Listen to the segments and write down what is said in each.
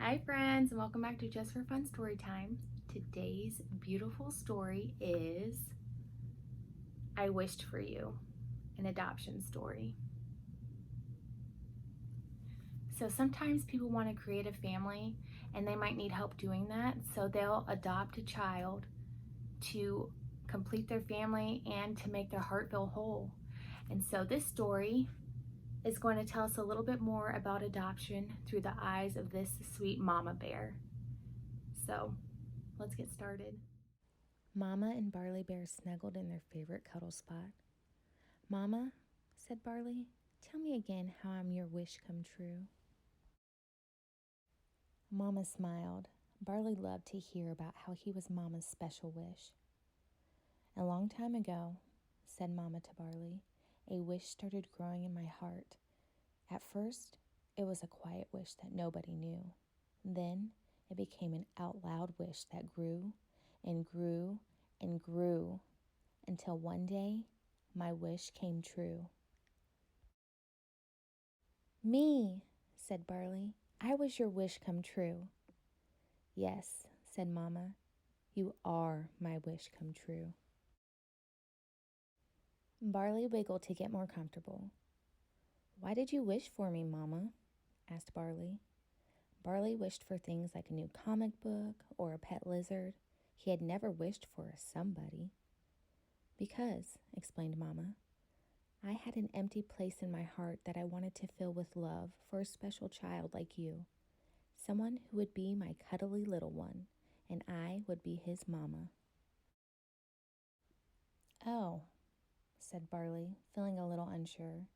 Hi friends, and welcome back to Just for Fun Story Time. Today's beautiful story is I Wished for You, an adoption story. So sometimes people want to create a family and they might need help doing that, so they'll adopt a child to complete their family and to make their heart feel whole. And so this story is going to tell us a little bit more about adoption through the eyes of this sweet mama bear. So let's get started. Mama and Barley Bear snuggled in their favorite cuddle spot. "Mama," said Barley, "tell me again how I'm your wish come true." Mama smiled. Barley loved to hear about how he was Mama's special wish. "A long time ago," said Mama to Barley, "a wish started growing in my heart. At first, it was a quiet wish that nobody knew. Then, it became an out loud wish that grew and grew and grew until one day, my wish came true." "Me," said Barley. "I was your wish come true." "Yes," said Mama, "you are my wish come true." Barley wiggled to get more comfortable. "Why did you wish for me, Mama?" asked Barley. Barley wished for things like a new comic book or a pet lizard. He had never wished for a somebody. "Because," explained Mama, "I had an empty place in my heart that I wanted to fill with love for a special child like you. Someone who would be my cuddly little one, and I would be his mama." "Oh," said Barley, feeling a little unsure.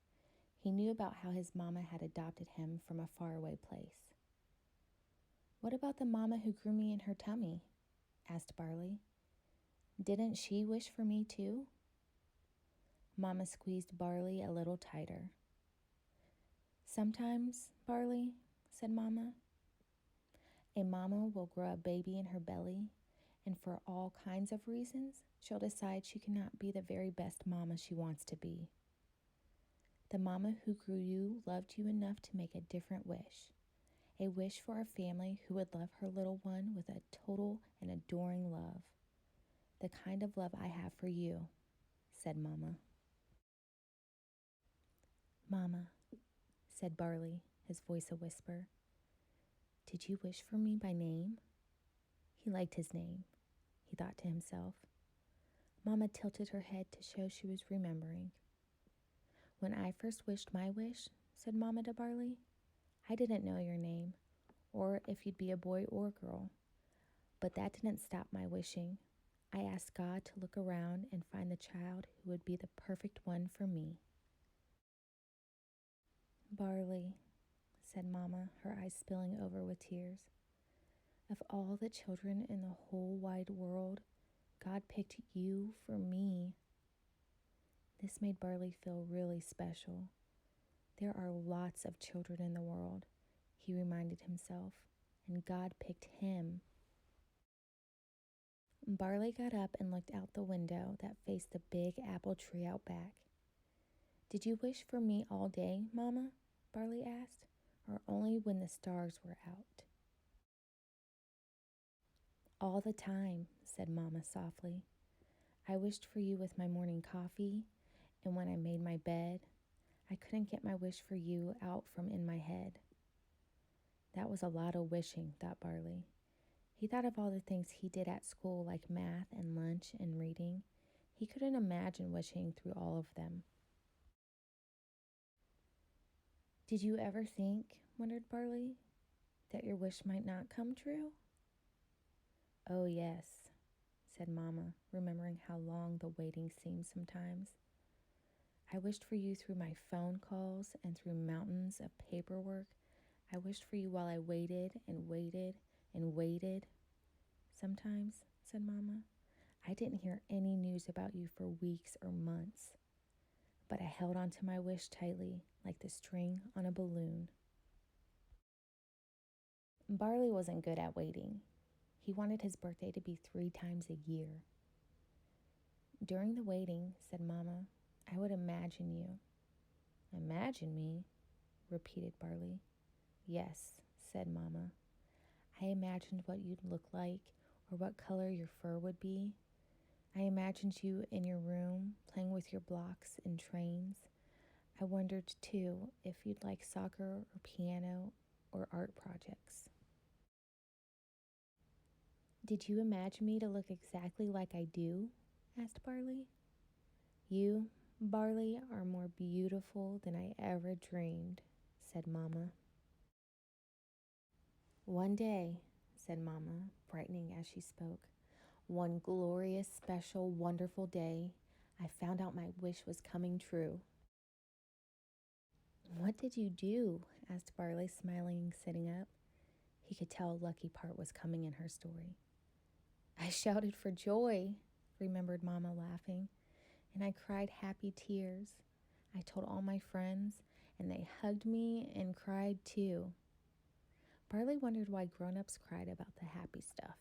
He knew about how his mama had adopted him from a faraway place. "What about the mama who grew me in her tummy?" asked Barley. "Didn't she wish for me too?" Mama squeezed Barley a little tighter. "Sometimes, Barley," said Mama, "a mama will grow a baby in her belly, and for all kinds of reasons, she'll decide she cannot be the very best mama she wants to be. The mama who grew you loved you enough to make a different wish. A wish for a family who would love her little one with a total and adoring love. The kind of love I have for you," said Mama. "Mama," said Barley, his voice a whisper, "did you wish for me by name?" He liked his name, he thought to himself. Mama tilted her head to show she was remembering. "When I first wished my wish," said Mama to Barley, "I didn't know your name, or if you'd be a boy or girl. But that didn't stop my wishing. I asked God to look around and find the child who would be the perfect one for me." "Barley," said Mama, her eyes spilling over with tears, "of all the children in the whole wide world, God picked you for me." This made Barley feel really special. There are lots of children in the world, he reminded himself, and God picked him. Barley got up and looked out the window that faced the big apple tree out back. "Did you wish for me all day, Mama?" Barley asked, "or only when the stars were out?" "All the time," said Mama softly. "I wished for you with my morning coffee, and when I made my bed. I couldn't get my wish for you out from in my head." That was a lot of wishing, thought Barley. He thought of all the things he did at school, like math and lunch and reading. He couldn't imagine wishing through all of them. "Did you ever think," wondered Barley, "that your wish might not come true?" "Oh, yes," said Mama, remembering how long the waiting seemed sometimes. "I wished for you through my phone calls and through mountains of paperwork. I wished for you while I waited and waited and waited." "Sometimes," said Mama, "I didn't hear any news about you for weeks or months. But I held on to my wish tightly, like the string on a balloon." Barley wasn't good at waiting. He wanted his birthday to be 3 times a year. "During the waiting," said Mama, "I would imagine you." "Imagine me?" repeated Barley. "Yes," said Mama. I imagined what you'd look like or what color your fur would be. I imagined you in your room playing with your blocks and trains. I wondered too if you'd like soccer or piano or art projects. Did you imagine me to look exactly like I do? Asked Barley. You, Barley, are more beautiful than I ever dreamed, said Mama. One day, said Mama, brightening as she spoke, one glorious, special, wonderful day, I found out my wish was coming true. What did you do? Asked Barley, smiling, sitting up. He could tell a lucky part was coming in her story. I shouted for joy, remembered Mama, laughing, and I cried happy tears. I told all my friends, and they hugged me and cried too. Barley wondered why grown-ups cried about the happy stuff.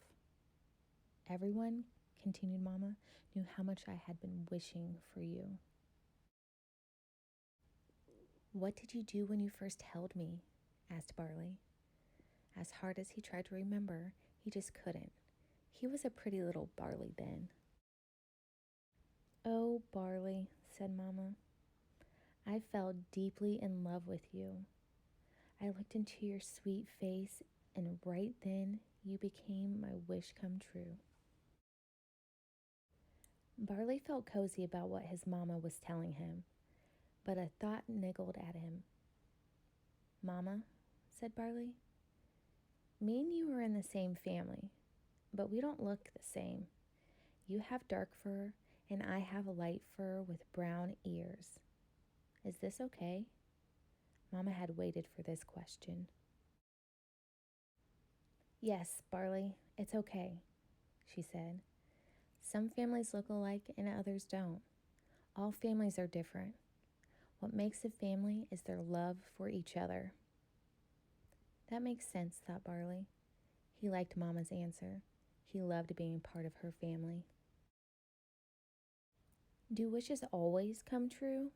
Everyone, continued Mama, knew how much I had been wishing for you. What did you do when you first held me? Asked Barley. As hard as he tried to remember, he just couldn't. He was a pretty little Barley then. Oh, Barley, said Mama, I fell deeply in love with you. I looked into your sweet face, and right then you became my wish come true. Barley felt cozy about what his mama was telling him, but a thought niggled at him. Mama, said Barley, me and you are in the same family, but we don't look the same. You have dark fur, and I have light fur with brown ears. Is this okay? Mama had waited for this question. Yes, Barley, it's okay, she said. Some families look alike and others don't. All families are different. What makes a family is their love for each other. That makes sense, thought Barley. He liked Mama's answer. He loved being part of her family. Do wishes always come true?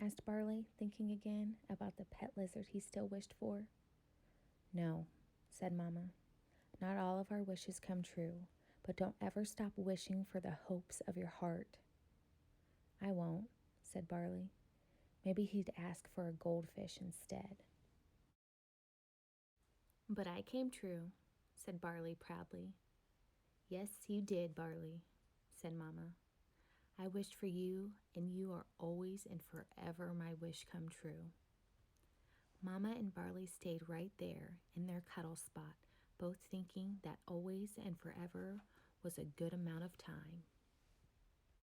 Asked Barley, thinking again about the pet lizard he still wished for. No, said Mama. Not all of our wishes come true, but don't ever stop wishing for the hopes of your heart. I won't, said Barley. Maybe he'd ask for a goldfish instead. But I came true, said Barley proudly. Yes, you did, Barley, said Mama. I wished for you, and you are always and forever my wish come true. Mama and Barley stayed right there in their cuddle spot, both thinking that always and forever was a good amount of time.